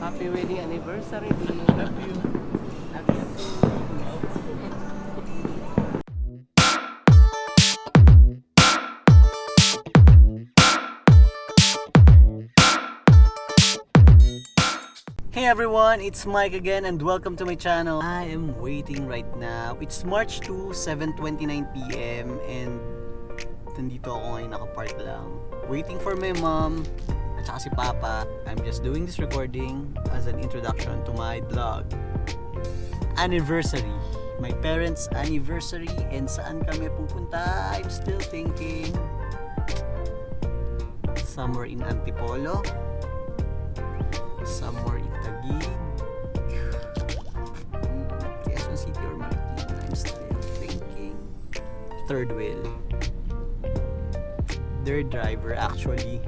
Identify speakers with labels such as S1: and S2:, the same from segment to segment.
S1: Happy wedding anniversary. Love you. Love you.
S2: Hey everyone, it's Mike again and welcome to my channel. I am waiting right now. It's March 2, 7:29 PM and nandito ako ngayon nakapark lang. Waiting for my mom at saka si Papa. I'm just doing this recording as an introduction to my vlog. Anniversary. My parents' anniversary and saan kami pupunta? I'm still thinking. Somewhere in Antipolo. Somewhere in Taguig, Quezon City or Marikina. I'm still thinking. Third wheel. Their driver actually.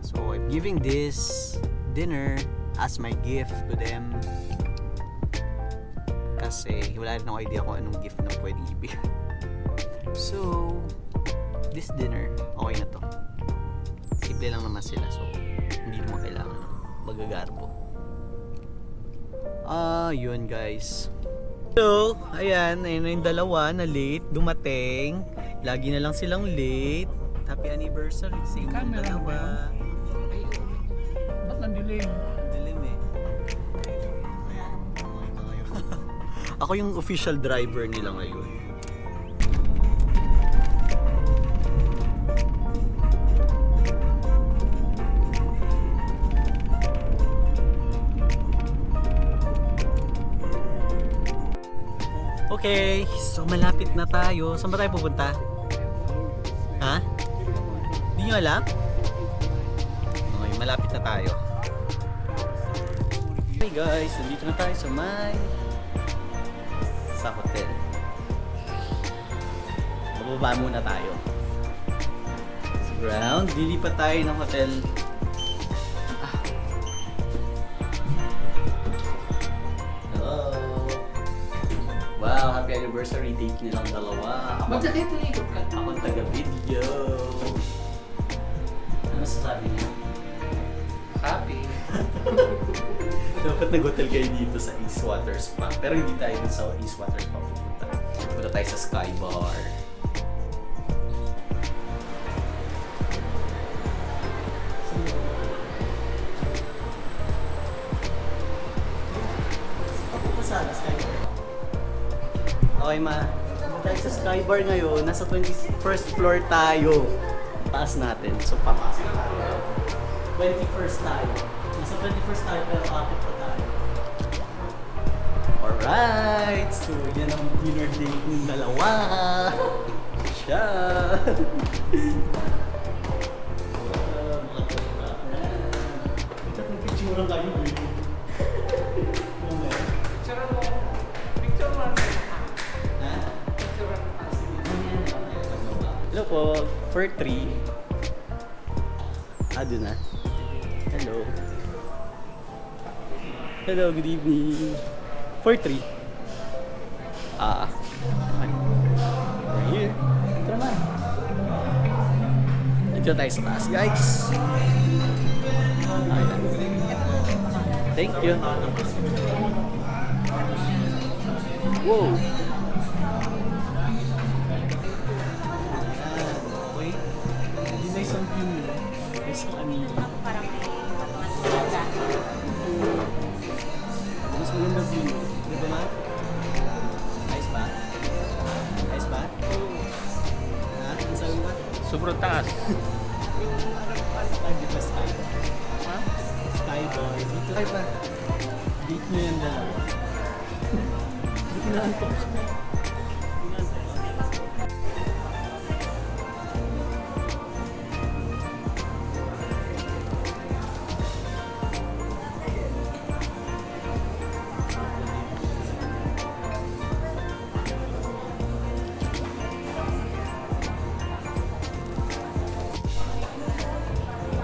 S2: So I'm giving this dinner as my gift to them. Kasi wala rin akong idea kung anong gift na pwede ibigay. So this dinner, okay na to. Simple lang naman sila, so hindi naman kailangan magagarbo. Yun guys. So, ayan, ayun na yung dalawa na late, dumating. Lagi na lang silang late. Happy anniversary sa inyong dalawa.
S1: Ay, ba't nandilim?
S2: Dilim eh. Ako yung official driver nila ngayon. Okay, so malapit na tayo. Saan ba tayo pupunta? Ha? Hindi nyo alam? Okay, malapit na tayo. Hey guys, nandito na tayo sa hotel. Bababa muna tayo. Sa ground, lilipat tayo ng hotel. Wow, happy anniversary date nilang dalawa.
S1: Ba't sa dito likod ka?
S2: Ako ang taga-video. Ano sasabi niya?
S1: Happy.
S2: Dapat nag-hotel kayo dito sa East Water Spa. Pero hindi tayo dun sa East Water Spa pupunta. Punta tayo sa Sky Bar. Papunta sana Sky Bar. Okay ma, punta tayo sa Sky Bar ngayon. Nasa 21st floor tayo. Taas natin. So papasok tayo. 21st tayo. Nasa 21st tayo pero akit pa tayo. Alright! So yan ang dinner date ng dalawa. Siya! Picture lang kayo. Hello po, for 3. Doon na. Hello. Hello, good evening. For 3. We're here. Ito naman. Dito tayo sa taas, guys. Ayan. Thank you. Wow. Isang view nila. Isang anila.
S3: Parang may patungan
S2: Mas maganda view. Di ba ma? Ayos ba? Ayos ba? Ha? Ano sabi mo ba?
S1: Sobrang taas.
S2: Sky, di ba sky? Ha? Sky bar. Dito. Sky ba? Date nyo yung dalawa. Hindi ko naantok.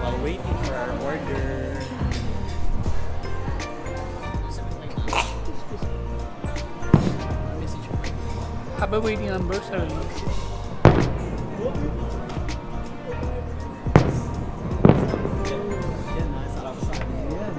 S2: While waiting for our order.
S1: Happy wedding anniversary.
S2: Yan, sarap sa akin yan.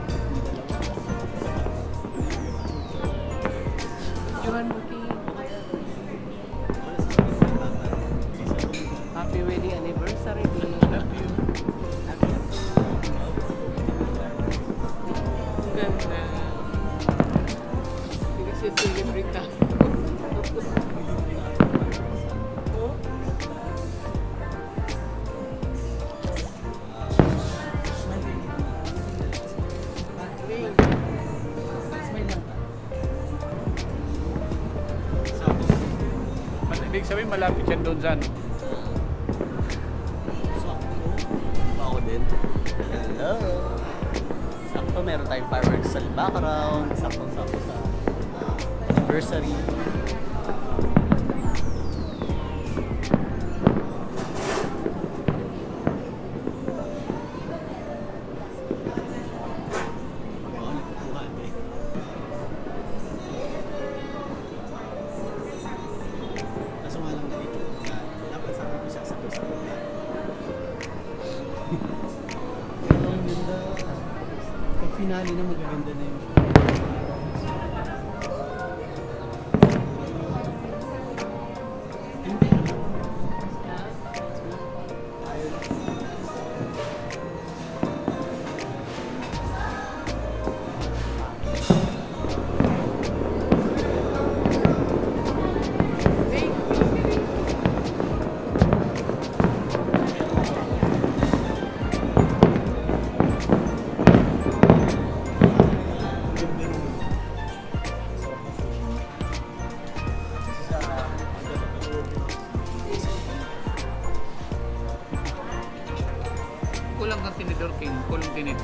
S4: malapit yan doon sa ano.
S2: Sakto. Ako din. Hello. Sakto, meron tayong fireworks sa background. Sakto-sakto sa anniversary. Kaso nga lang ganito, dapat sabi ko siya sakto-sakto. Pero ang ganda. Pag finale na magaganda na yun. Hindi.
S4: Kulang kang tinidor, King. Kulang tinid.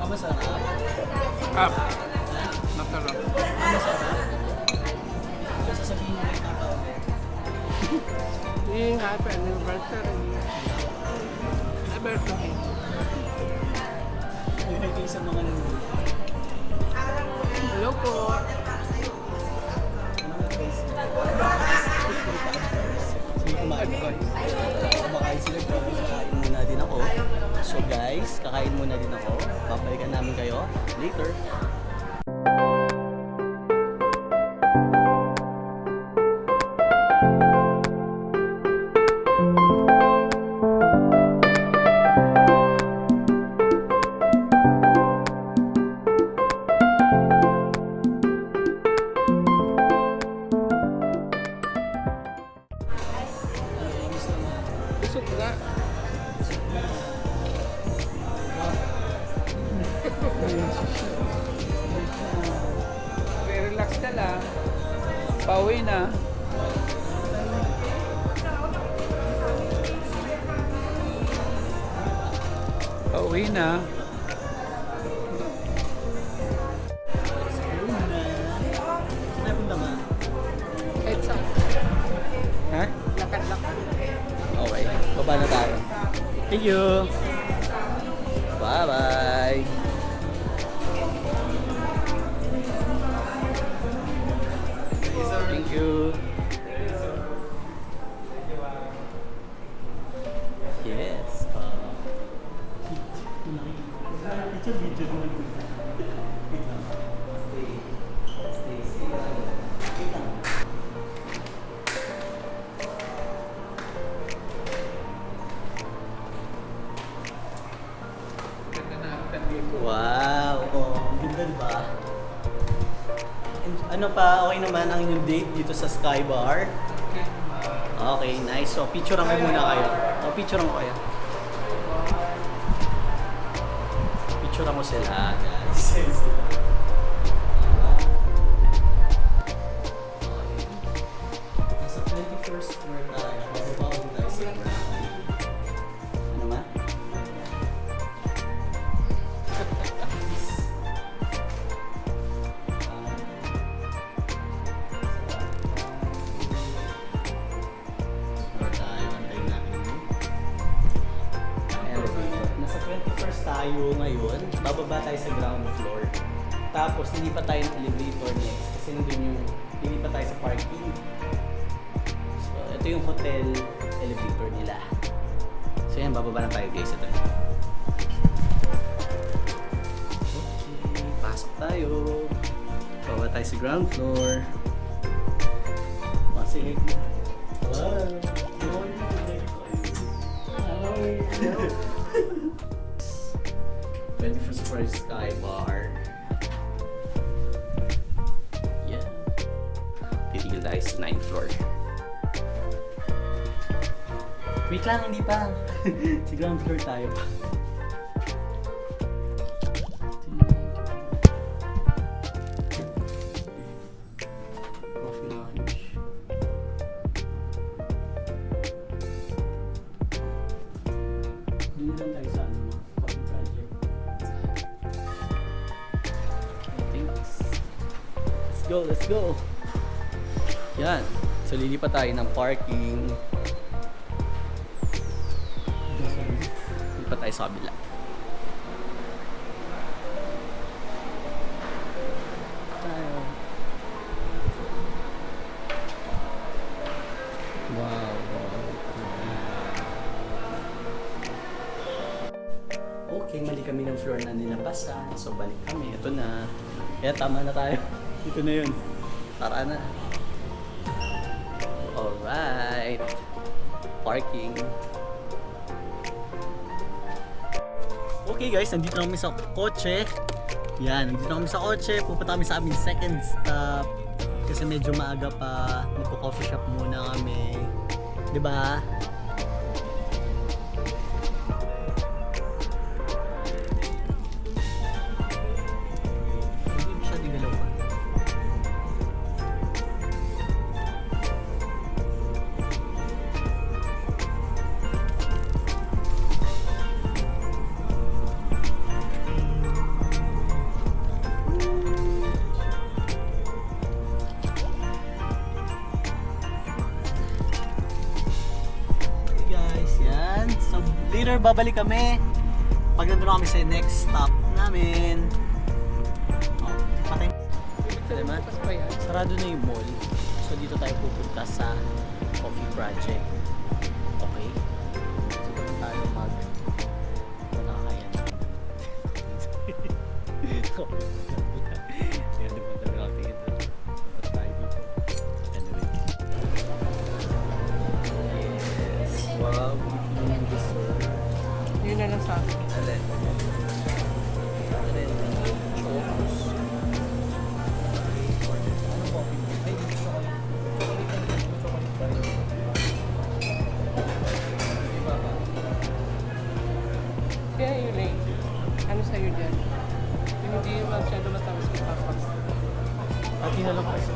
S2: Masarap.
S4: Ah, masarap.
S2: Masarap. Ano sasabihin mo kay tita ulit?
S1: Yung happy anniversary. Anniversary.
S2: Yung kay sa mga nanonood.
S1: Hello po.
S2: Ano nga guys? Sige, kumakain sila. Kakain muna din ako. So guys, kakain muna din ako. Babalikan namin kayo later.
S1: Busog nga.
S4: Relax ka lang. Pauwi na. Pauwi na.
S2: Saan punta ma?
S1: It's up.
S4: Ha?
S1: Lakad-lakad.
S2: Okay, baba na tayo. Thank you! Bye-bye! Thank you! Yes!
S4: Ganda na ang dito.
S2: Wow! Oh, ang ganda diba? And ano pa, okay naman ang inyong date dito sa Sky Bar? Okay, nice. So, picturean ko muna kayo. O, picturean ko kayo. Picturean ko sila, guys. Nasa 21st floor tayo. Bababa ko tayo sa ground. Ano ma? Nasa 21st tayo ngayon. Bababa tayo sa ground floor. Tapos lilipat tayo ng elevator next kasi nandun yung lilipat tayo sa parking. So ito yung hotel elevator nila. So yan, bababa na tayo guys. Ito. Okay, pasok tayo. Bababa tayo sa ground floor. Masilig. Wow! 21st floor Sky Bar. Yeah. Titigil tayo sa 9th floor. Wait lang, hindi pa. Sa ground floor tayo pa. Coffee lounge. Doon lang tayo sa coffee project. I think let's go. Yan. So lilipat tayo ng parking. Lilipat tayo sa kabila. Tayo. Wow. Okay, mali kami ng floor na nilapasan. So balik kami. Ito na. Kaya tama na tayo. Ito na yun. Tara na. Alright. Parking. Okay guys, nandito na kami sa kotse. Yan, nandito na kami sa kotse. Pupunta kami sa aming second stop. Kasi medyo maaga pa. Magpo-coffee shop muna kami. Diba? Hindi siya digalaw pa. Later, babalik kami pag nandun na kami sa next stop namin. Oh, patay. Diba? Sarado na yung mall. So dito tayo pupunta sa coffee project. Okay? So doon tayo mag... Wala kaya na. Ayan, diba? Talaga ako tingin doon. Punta tayo dito. Anyway. Yes. Wow.
S1: Yun na lang sa akin.
S2: Alin? Alin? Chocos. Ano po? Ay, chocolate. Chocolate pa rin. Di ba ba?
S1: Kaya yun eh. Ano sa'yo dyan? Yung hindi masyado matamis kay Papas.
S2: Pati na lang kasi.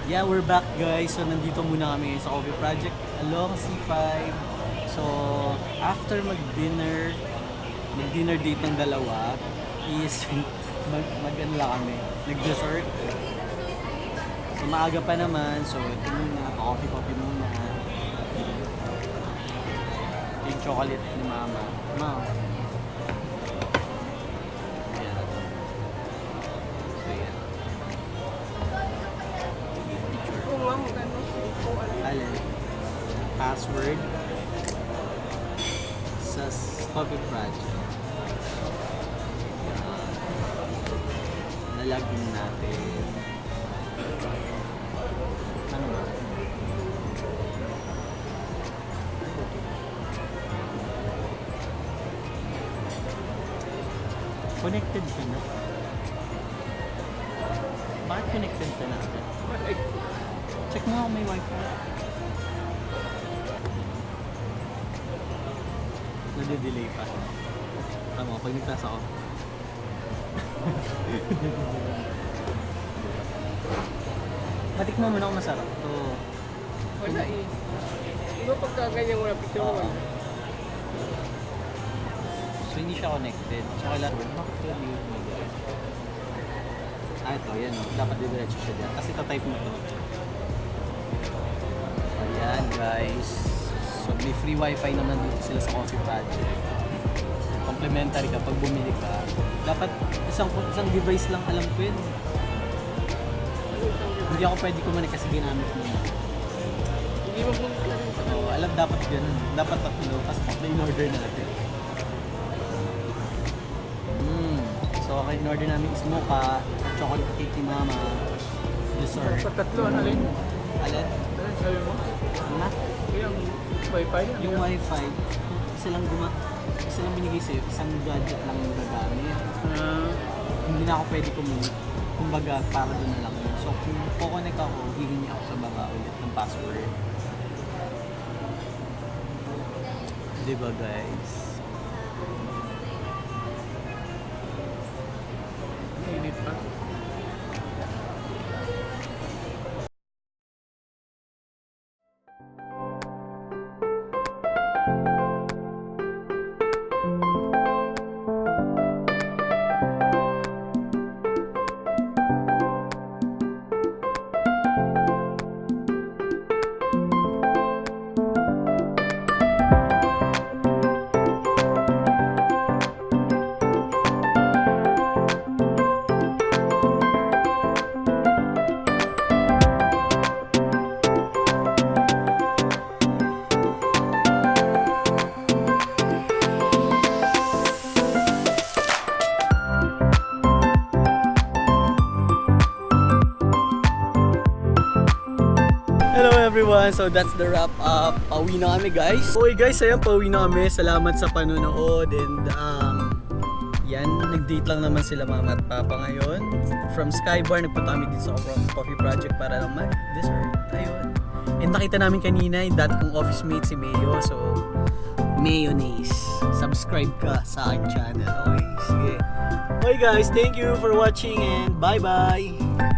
S2: Yeah, we're back guys. So nandito muna kami sa coffee project along C5. So after mag-dinner date ng dalawa is mag-ano lang kami, nag-dessert. So maaga pa naman, so ito muna, coffee muna. Ito yung chocolate ni mama. Mama. Alin? Password sa coffee project. Nalagin natin. Ano ba? Connected siya na. Bakit connected ka natin? Check mo kung may wifi. Nade-delay pa. Tama, pag nagtas ako. Matikman mo na kung masarap. Ito.
S1: Wala eh. Di ba pagka ganyan wala picture mo wala?
S2: So hindi siya connected. Tsaka lang. Bakit yun yun? Ito, yan o. Dapat didiretso siya dyan. Kasi tatype mo ito. Ayan guys. So may free wifi naman dito sila sa coffee project. Complimentary ka pag bumili ka. Dapat isang device lang alam ko yun. Hindi ako pwede kumanik kasi ginamit mo.
S1: Hindi mo bulit ka rin sa
S2: So, alam dapat ganun. Dapat tatlo. Tapos in-order natin. So, in-order namin is mocha, chocolate cake ni mama, dessert.
S4: Sa tatlo, ano rin?
S2: Alin?
S4: Sabi mo?
S2: Na?
S4: Yung wifi?
S2: Yung wifi. Isa lang Isa lang binigay sa'yo, isang gadget lang yung gagamit. Hindi na ako pwede kumbaga para doon na lang yun. So kung kukonek ako, hihingi ako sa baba ulit ng password. Diba guys?
S4: Init pa.
S2: Hello everyone! So that's the wrap up. Pauwi na kami guys. Okay guys, ayan, pauwi na kami. Salamat sa panonood and yan, nag-date lang naman sila mama at papa ngayon. From Skybar, nagpunta kami dito sa coffee project para lang mag-dessert. Ayun. And nakita namin kanina yung dati kong office mate si Mayo. So, mayonnaise. Subscribe ka sa aking channel. Okay, sige. Okay guys, thank you for watching and bye-bye!